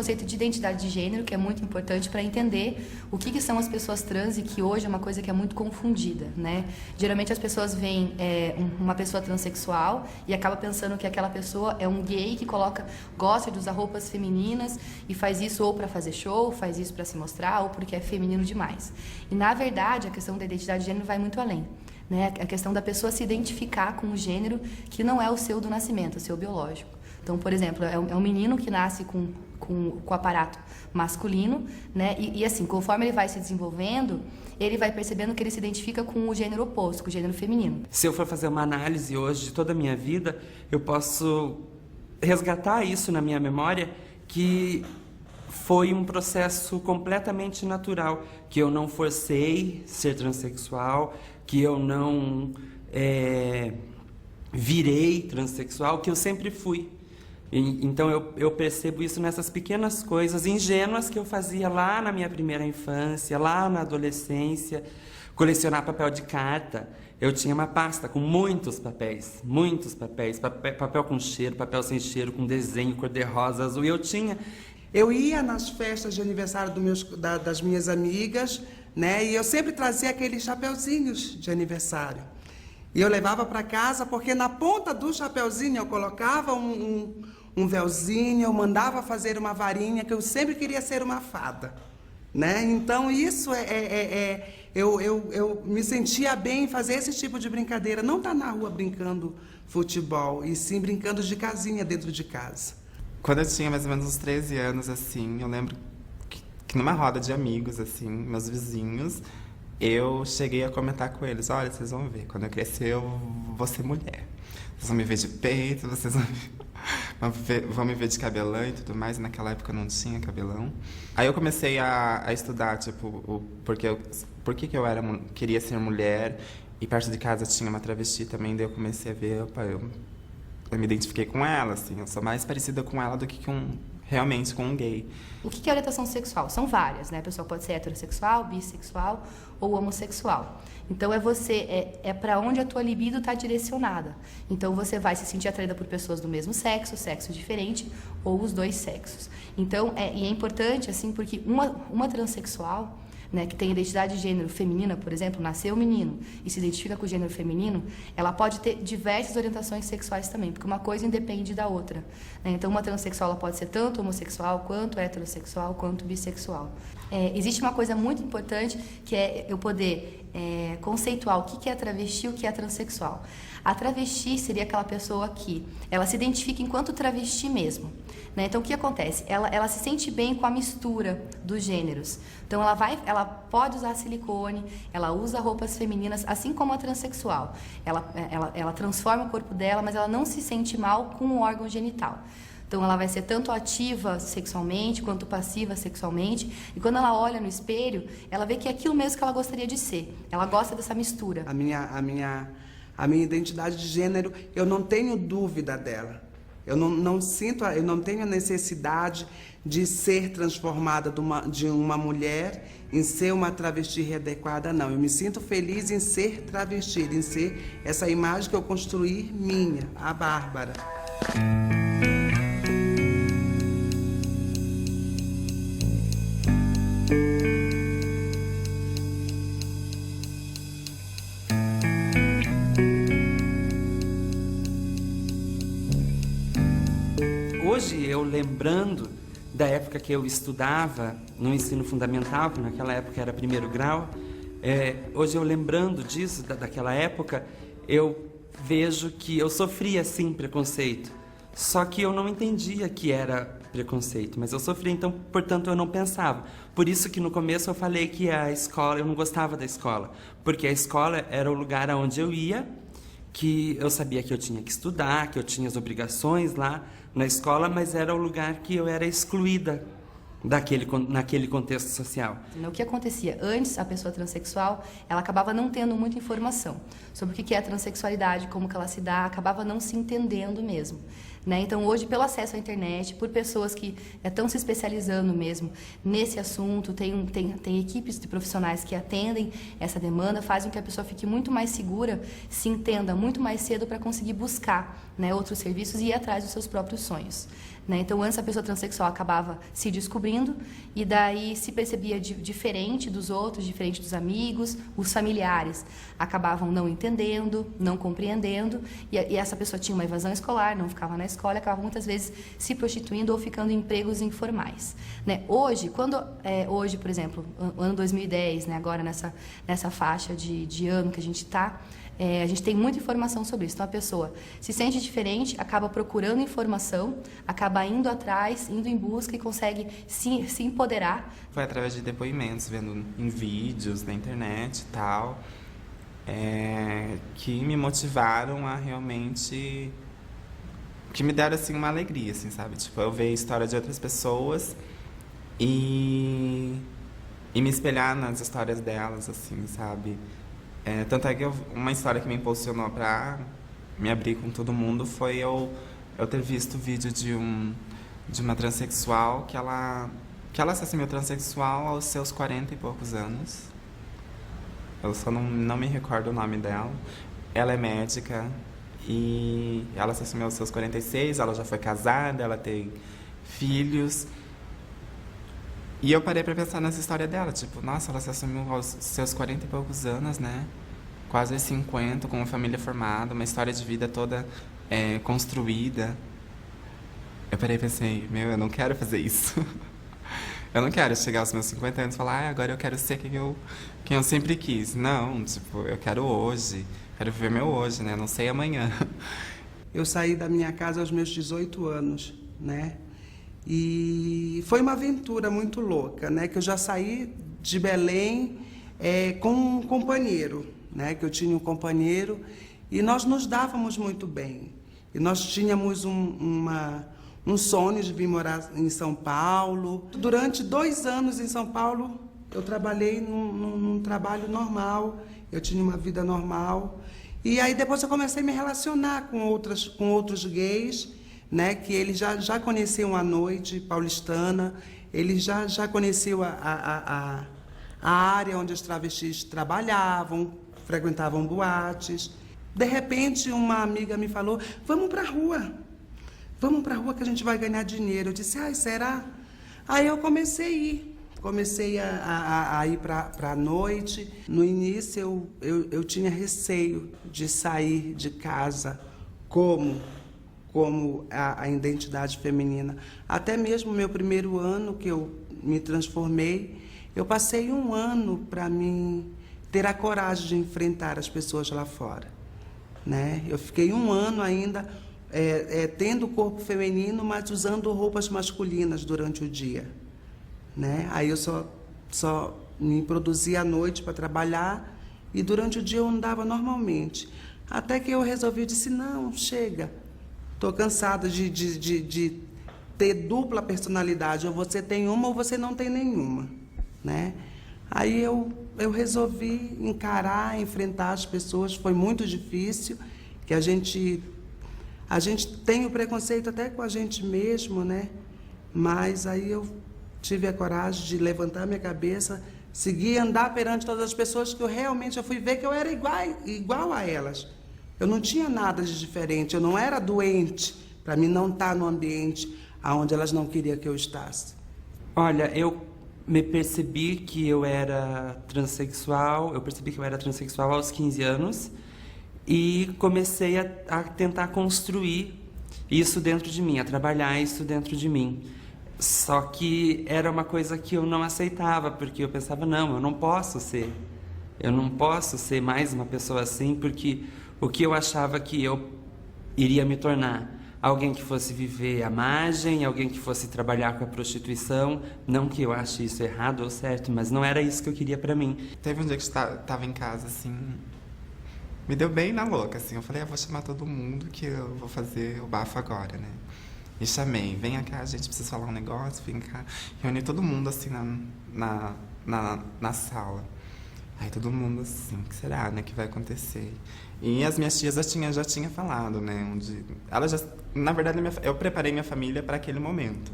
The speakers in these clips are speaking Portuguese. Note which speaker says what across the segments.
Speaker 1: conceito de identidade de gênero, que é muito importante para entender o que são as pessoas trans, e que hoje é uma coisa que é muito confundida, né? Geralmente as pessoas veem uma pessoa transexual e acaba pensando que aquela pessoa é um gay que gosta de usar roupas femininas e faz isso ou para fazer show, faz isso para se mostrar, ou porque é feminino demais. E na verdade a questão da identidade de gênero vai muito além, né? A questão da pessoa se identificar com o gênero que não é o seu do nascimento, o seu biológico. Então, por exemplo, é um menino que nasce com o aparato masculino, né? E assim, conforme ele vai se desenvolvendo, ele vai percebendo que ele se identifica com o gênero oposto, com o gênero feminino.
Speaker 2: Se eu for fazer uma análise hoje de toda a minha vida, eu posso resgatar isso na minha memória, que foi um processo completamente natural, que eu não forcei ser transexual, que eu não virei transexual, que eu sempre fui. Então eu percebo isso nessas pequenas coisas ingênuas que eu fazia lá na minha primeira infância, lá na adolescência. Colecionar papel de carta. Eu tinha uma pasta com muitos papéis, papel com cheiro, papel sem cheiro, com desenho, cor-de-rosa, azul.
Speaker 3: Eu ia nas festas de aniversário das minhas amigas, né? E eu sempre trazia aqueles chapeuzinhos de aniversário. E eu levava para casa, porque na ponta do chapeuzinho eu colocava um véuzinho, eu mandava fazer uma varinha, que eu sempre queria ser uma fada, né? Então isso eu me sentia bem em fazer esse tipo de brincadeira, não estar na rua brincando futebol, e sim brincando de casinha dentro de casa.
Speaker 4: Quando eu tinha mais ou menos uns 13 anos, assim, eu lembro que numa roda de amigos, assim, meus vizinhos, eu cheguei a comentar com eles: olha, vocês vão ver, quando eu crescer eu vou ser mulher. Vocês vão me ver de peito, vocês vão me ver de cabelão e tudo mais. Naquela época eu não tinha cabelão. Aí eu comecei a estudar, tipo, por que eu queria ser mulher, e perto de casa tinha uma travesti também, daí eu comecei a ver, opa, eu me identifiquei com ela, assim, eu sou mais parecida com ela do que realmente com um gay.
Speaker 1: O que é orientação sexual? São várias, né? A pessoa pode ser heterossexual, bissexual ou homossexual. Então é para onde a tua libido está direcionada. Então você vai se sentir atraída por pessoas do mesmo sexo, sexo diferente, ou os dois sexos. Então e é importante, assim, porque uma transexual, né, que tem identidade de gênero feminina, por exemplo, nasceu menino e se identifica com o gênero feminino, ela pode ter diversas orientações sexuais também, porque uma coisa independe da outra, né? Então, uma transexual ela pode ser tanto homossexual, quanto heterossexual, quanto bissexual. Existe uma coisa muito importante, que é eu poder conceituar o que é travesti e o que é transexual. A travesti seria aquela pessoa que ela se identifica enquanto travesti mesmo, né? Então, o que acontece? Ela se sente bem com a mistura dos gêneros. Então, ela pode usar silicone, ela usa roupas femininas, assim como a transexual. Ela transforma o corpo dela, mas ela não se sente mal com o órgão genital. Então, ela vai ser tanto ativa sexualmente, quanto passiva sexualmente. E quando ela olha no espelho, ela vê que é aquilo mesmo que ela gostaria de ser. Ela gosta dessa mistura.
Speaker 3: A minha identidade de gênero, eu não tenho dúvida dela. Eu não tenho a necessidade de ser transformada de uma mulher em ser uma travesti readequada, não. Eu me sinto feliz em ser travesti, em ser essa imagem que eu construí minha, a Bárbara.
Speaker 2: Hoje, eu lembrando da época que eu estudava no ensino fundamental, que naquela época era primeiro grau, hoje eu lembrando disso, daquela época, eu vejo que eu sofria, sim, preconceito. Só que eu não entendia que era preconceito, mas eu sofria, então, portanto, eu não pensava. Por isso que no começo eu falei que a escola, eu não gostava da escola, porque a escola era o lugar aonde eu ia, que eu sabia que eu tinha que estudar, que eu tinha as obrigações lá na escola, mas era o lugar que eu era excluída naquele contexto social.
Speaker 1: O que acontecia? Antes, a pessoa transexual, ela acabava não tendo muita informação sobre o que é a transexualidade, como que ela se dá, acabava não se entendendo mesmo, né? Então, hoje, pelo acesso à internet, por pessoas que estão se especializando mesmo nesse assunto, tem equipes de profissionais que atendem essa demanda, fazem com que a pessoa fique muito mais segura, se entenda muito mais cedo para conseguir buscar, né, outros serviços e ir atrás dos seus próprios sonhos. né? Então, antes a pessoa transexual acabava se descobrindo e daí se percebia diferente dos outros, diferente dos amigos, os familiares acabavam não entendendo, não compreendendo e essa pessoa tinha uma evasão escolar, não ficava na escola, acabava muitas vezes se prostituindo ou ficando em empregos informais, né? Hoje, hoje, por exemplo, ano 2010, né? Agora nessa faixa de ano que a gente está, a gente tem muita informação sobre isso. Então, a pessoa se sente diferente, acaba procurando informação, acaba indo atrás, indo em busca e consegue se empoderar.
Speaker 4: Foi através de depoimentos, vendo em vídeos na internet e tal, que me motivaram a realmente... que me deram, assim, uma alegria, assim, sabe? Tipo, eu ver a história de outras pessoas e me espelhar nas histórias delas, assim, sabe? Tanto é que uma história que me impulsionou pra me abrir com todo mundo foi eu ter visto o vídeo de uma transexual que ela se assumiu transexual aos seus 40 e poucos anos. Eu só não me recordo o nome dela. Ela é médica e ela se assumiu aos seus 46, ela já foi casada, ela tem filhos. E eu parei pra pensar nessa história dela, tipo, nossa, ela se assumiu aos seus 40 e poucos anos, né? Quase 50, com uma família formada, uma história de vida toda construída. Eu parei e pensei, eu não quero fazer isso. Eu não quero chegar aos meus 50 anos e falar, agora eu quero ser quem eu sempre quis. Não, tipo, eu quero hoje, quero viver meu hoje, né? Não sei amanhã.
Speaker 3: Eu saí da minha casa aos meus 18 anos, né? E foi uma aventura muito louca, né? Que eu já saí de Belém com um companheiro, né? Que eu tinha um companheiro e nós nos dávamos muito bem. E nós tínhamos um sonho de vir morar em São Paulo. Durante 2 anos em São Paulo, eu trabalhei num trabalho normal, eu tinha uma vida normal. E aí depois eu comecei a me relacionar com outros gays, né, que ele já conheciam a noite paulistana, ele já conheciam a área onde os travestis trabalhavam, frequentavam boates. De repente, uma amiga me falou, vamos para a rua que a gente vai ganhar dinheiro. Eu disse, será? Aí eu comecei a ir para a noite. No início, eu tinha receio de sair de casa como a identidade feminina. Até mesmo meu primeiro ano que eu me transformei, eu passei 1 ano para mim ter a coragem de enfrentar as pessoas lá fora, né? Eu fiquei 1 ano ainda tendo o corpo feminino, mas usando roupas masculinas durante o dia, né? Aí eu só me produzia à noite para trabalhar e durante o dia eu andava normalmente. Até que eu resolvi, disse, não, chega. Estou cansada de ter dupla personalidade. Ou você tem uma ou você não tem nenhuma, né? Aí eu resolvi encarar, enfrentar as pessoas. Foi muito difícil, que a gente tem o preconceito até com a gente mesmo, né? Mas aí eu tive a coragem de levantar minha cabeça, seguir, andar perante todas as pessoas, que eu fui ver que eu era igual a elas. Eu não tinha nada de diferente, eu não era doente para mim não estar no ambiente onde elas não queriam que eu estivesse.
Speaker 2: Olha, eu me percebi que eu era transexual, aos 15 anos e comecei a tentar construir isso dentro de mim, a trabalhar isso dentro de mim. Só que era uma coisa que eu não aceitava, porque eu pensava, não, eu não posso ser mais uma pessoa assim, porque o que eu achava que eu iria me tornar alguém que fosse viver a margem, alguém que fosse trabalhar com a prostituição, não que eu ache isso errado ou certo, mas não era isso que eu queria pra mim.
Speaker 4: Teve um dia que eu tava em casa, assim, me deu bem na louca, assim, eu falei, vou chamar todo mundo que eu vou fazer o bafo agora, né? E chamei, vem cá, a gente precisa falar um negócio, vem cá. Reuni todo mundo, assim, na sala. Aí todo mundo assim, o que será, né, que vai acontecer? E as minhas tias já tinha falado, né, na verdade, eu preparei minha família para aquele momento.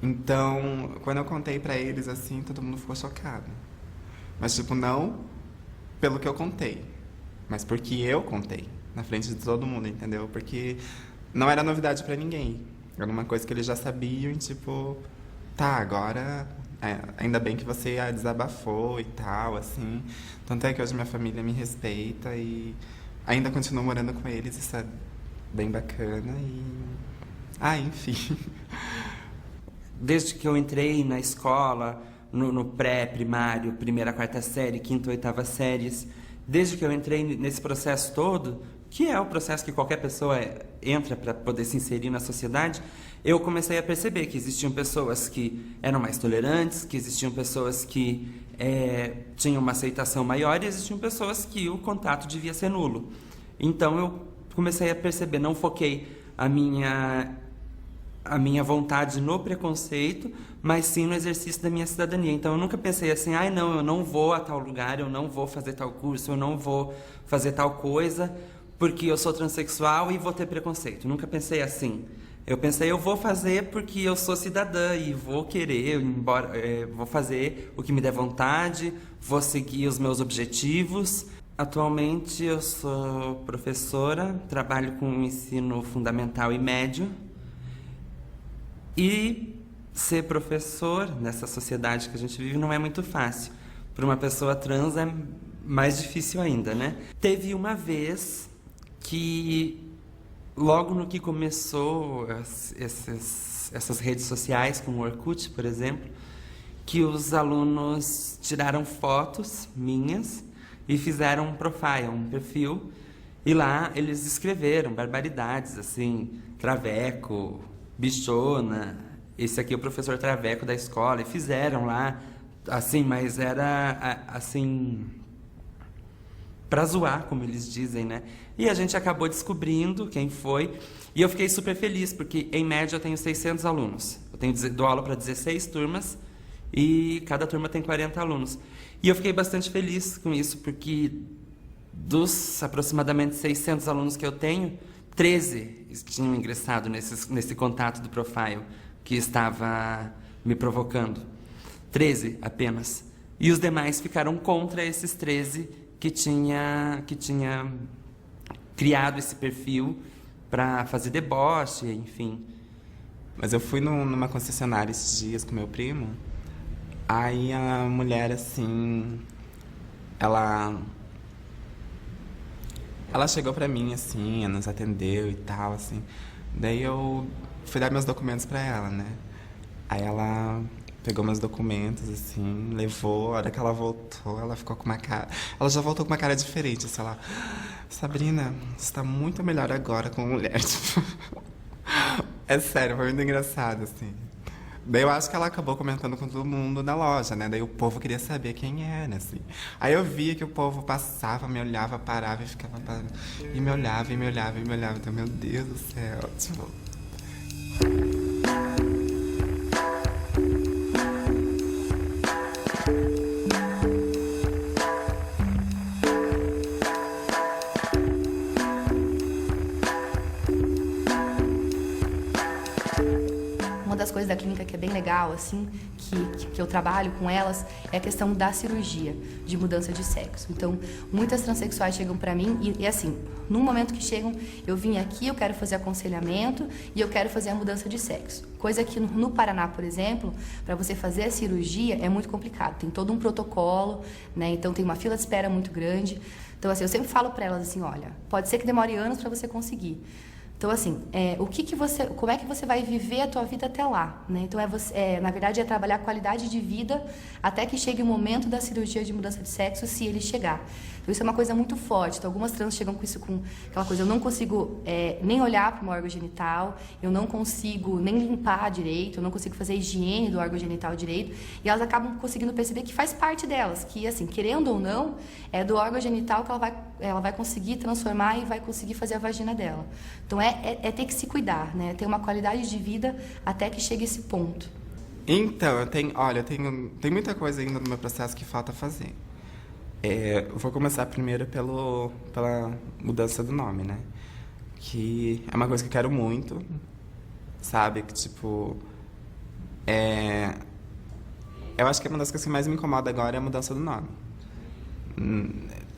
Speaker 4: Então, quando eu contei para eles, assim, todo mundo ficou chocado. Mas, tipo, não pelo que eu contei, mas porque eu contei, na frente de todo mundo, entendeu? Porque não era novidade para ninguém. Era uma coisa que eles já sabiam e, tipo, tá, agora... ainda bem que você desabafou e tal, assim. Tanto é que hoje minha família me respeita e ainda continuo morando com eles. Isso é bem bacana e... enfim.
Speaker 2: Desde que eu entrei na escola, no pré-primário, primeira, quarta série, quinta, oitava séries, desde que eu entrei nesse processo todo, que é o processo que qualquer pessoa entra para poder se inserir na sociedade, eu comecei a perceber que existiam pessoas que eram mais tolerantes, que existiam pessoas que tinham uma aceitação maior e existiam pessoas que o contato devia ser nulo. Então eu comecei a perceber, não foquei a minha vontade no preconceito, mas sim no exercício da minha cidadania. Então eu nunca pensei assim, não, eu não vou a tal lugar, eu não vou fazer tal curso, eu não vou fazer tal coisa, porque eu sou transexual e vou ter preconceito. Nunca pensei assim. Eu pensei, eu vou fazer porque eu sou cidadã e vou querer, vou fazer o que me der vontade, vou seguir os meus objetivos. Atualmente eu sou professora, trabalho com ensino fundamental e médio. E ser professor nessa sociedade que a gente vive não é muito fácil. Para uma pessoa trans é mais difícil ainda, né? Teve uma vez que, logo no que começou essas redes sociais, como o Orkut, por exemplo, que os alunos tiraram fotos minhas e fizeram um profile, um perfil, e lá eles escreveram barbaridades, assim, traveco, bichona, esse aqui é o professor traveco da escola, e fizeram lá, assim, mas era, assim, pra zoar, como eles dizem, né? E a gente acabou descobrindo quem foi, e eu fiquei super feliz, porque, em média, eu tenho 600 alunos. Dou aula para 16 turmas, e cada turma tem 40 alunos. E eu fiquei bastante feliz com isso, porque dos aproximadamente 600 alunos que eu tenho, 13 tinham ingressado nesse contato do profile que estava me provocando. 13 apenas. E os demais ficaram contra esses 13 que tinha criado esse perfil para fazer deboche, enfim.
Speaker 4: Mas eu fui numa concessionária esses dias com meu primo. Aí a mulher, assim, ela chegou pra mim, assim, nos atendeu e tal, assim. Daí eu fui dar meus documentos pra ela, né? Aí ela pegou meus documentos, assim, levou. A hora que ela voltou, ela ficou com uma cara... Ela já voltou com uma cara diferente, assim, ela... Sabrina, você tá muito melhor agora como mulher, tipo... É sério, foi muito engraçado, assim. Daí eu acho que ela acabou comentando com todo mundo da loja, né? Daí o povo queria saber quem era, assim. Aí eu via que o povo passava, me olhava, parava e ficava... E me olhava, e me olhava, e me olhava. Então, meu Deus do céu, tipo...
Speaker 1: Das coisas da clínica que é bem legal, assim, que eu trabalho com elas, é a questão da cirurgia de mudança de sexo. Então, muitas transexuais chegam para mim e assim, no momento que chegam, eu vim aqui, eu quero fazer aconselhamento e eu quero fazer a mudança de sexo. Coisa que no Paraná, por exemplo, para você fazer a cirurgia é muito complicado. Tem todo um protocolo, né? Então tem uma fila de espera muito grande. Então, assim, eu sempre falo para elas assim, olha, pode ser que demore anos para você conseguir. Então, assim, como é que você vai viver a tua vida até lá, né? Então, na verdade, é trabalhar a qualidade de vida até que chegue o momento da cirurgia de mudança de sexo, se ele chegar. Então, isso é uma coisa muito forte. Então, algumas trans chegam com isso, com aquela coisa, eu não consigo nem olhar para o meu órgão genital, eu não consigo nem limpar direito, eu não consigo fazer a higiene do órgão genital direito, e elas acabam conseguindo perceber que faz parte delas, que, assim, querendo ou não, é do órgão genital que ela vai conseguir transformar e vai conseguir fazer a vagina dela. Então, é ter que se cuidar, né? Ter uma qualidade de vida até que chegue esse ponto.
Speaker 4: Então, tem muita coisa ainda no meu processo que falta fazer. Eu vou começar primeiro pela mudança do nome, né? Que é uma coisa que eu quero muito, sabe? Que, tipo... Eu acho que uma das coisas que mais me incomoda agora é a mudança do nome.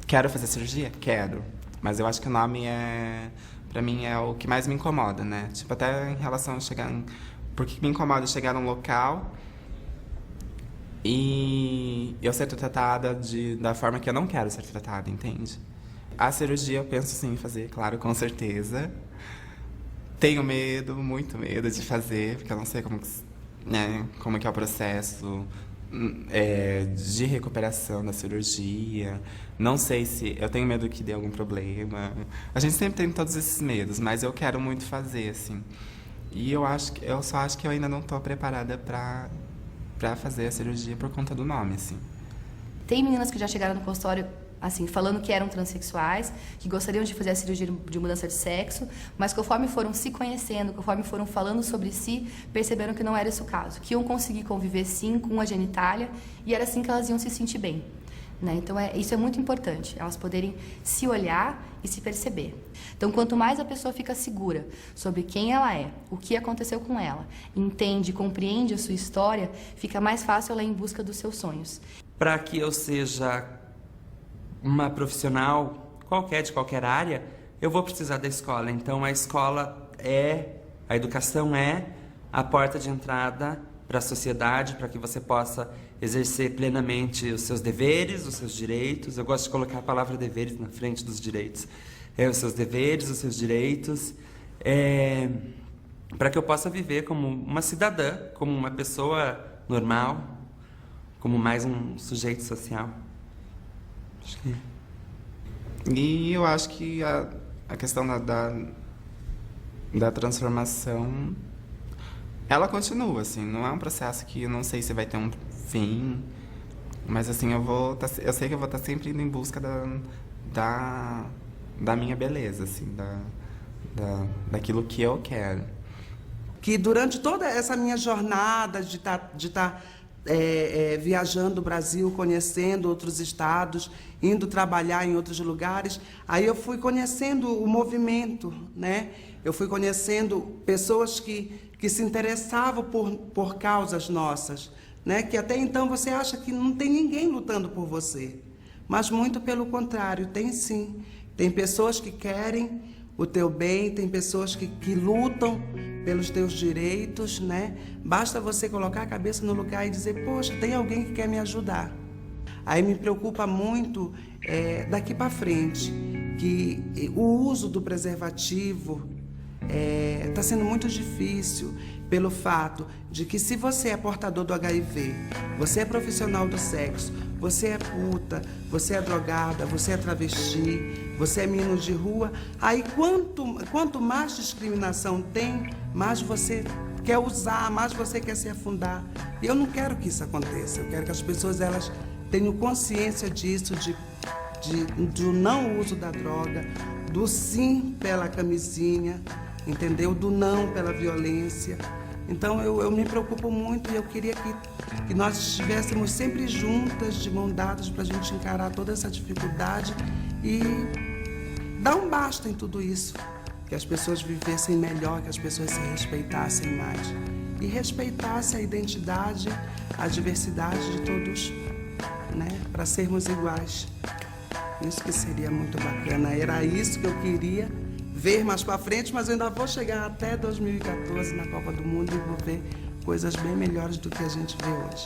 Speaker 4: Quero fazer cirurgia? Quero. Mas eu acho que o nome é... pra mim é o que mais me incomoda, né? Tipo, até em relação a chegar... Porque me incomoda chegar num local e eu ser tratada da forma que eu não quero ser tratada, entende? A cirurgia eu penso sim em fazer, claro, com certeza. Tenho medo, muito medo de fazer, porque eu não sei como que é o processo de recuperação da cirurgia. Não sei se... Eu tenho medo que dê algum problema. A gente sempre tem todos esses medos, mas eu quero muito fazer, assim. E eu só acho que eu ainda não estou preparada para fazer a cirurgia por conta do nome, assim.
Speaker 1: Tem meninas que já chegaram no consultório, assim, falando que eram transexuais, que gostariam de fazer a cirurgia de mudança de sexo, mas conforme foram se conhecendo, conforme foram falando sobre si, perceberam que não era esse o caso, que iam conseguir conviver sim com a genitália e era assim que elas iam se sentir bem. Né? Então, isso é muito importante, elas poderem se olhar e se perceber. Então, quanto mais a pessoa fica segura sobre quem ela é, o que aconteceu com ela, entende, compreende a sua história, fica mais fácil ela ir em busca dos seus sonhos.
Speaker 2: Para que eu seja uma profissional qualquer, de qualquer área, eu vou precisar da escola. Então, a educação é a porta de entrada para a sociedade, para que você possa exercer plenamente os seus deveres, os seus direitos. Eu gosto de colocar a palavra deveres na frente dos direitos. Os seus deveres, os seus direitos, para que eu possa viver como uma cidadã, como uma pessoa normal, como mais um sujeito social. Acho que...
Speaker 4: E eu acho que a questão da transformação, ela continua, assim, não é um processo que eu não sei se vai ter um fim, mas assim, eu sei que eu vou estar sempre indo em busca da minha beleza, assim, daquilo que eu quero.
Speaker 3: Que durante toda essa minha jornada de estar viajando o Brasil, conhecendo outros estados, indo trabalhar em outros lugares, aí eu fui conhecendo o movimento, né? Eu fui conhecendo pessoas que se interessavam por causas nossas, né? Que até então você acha que não tem ninguém lutando por você, mas muito pelo contrário, tem sim. Tem pessoas que querem o teu bem, tem pessoas que lutam pelos teus direitos, né? Basta você colocar a cabeça no lugar e dizer, poxa, tem alguém que quer me ajudar. Aí me preocupa muito daqui para frente, que o uso do preservativo está sendo muito difícil pelo fato de que se você é portador do HIV, você é profissional do sexo, você é puta, você é drogada, você é travesti, você é menino de rua, aí quanto mais discriminação tem, mais você quer usar, mais você quer se afundar. E eu não quero que isso aconteça, eu quero que as pessoas elas tenham consciência disso, do não uso da droga, do sim pela camisinha, entendeu? Do não pela violência. Então eu me preocupo muito e eu queria que nós estivéssemos sempre juntas, de mão dadas, para a gente encarar toda essa dificuldade e dar um basta em tudo isso. Que as pessoas vivessem melhor, que as pessoas se respeitassem mais. E respeitassem a identidade, a diversidade de todos, né? Para sermos iguais. Isso que seria muito bacana. Era isso que eu queria ver mais para frente, mas eu ainda vou chegar até 2014 na Copa do Mundo e vou ver coisas bem melhores do que a gente vê hoje.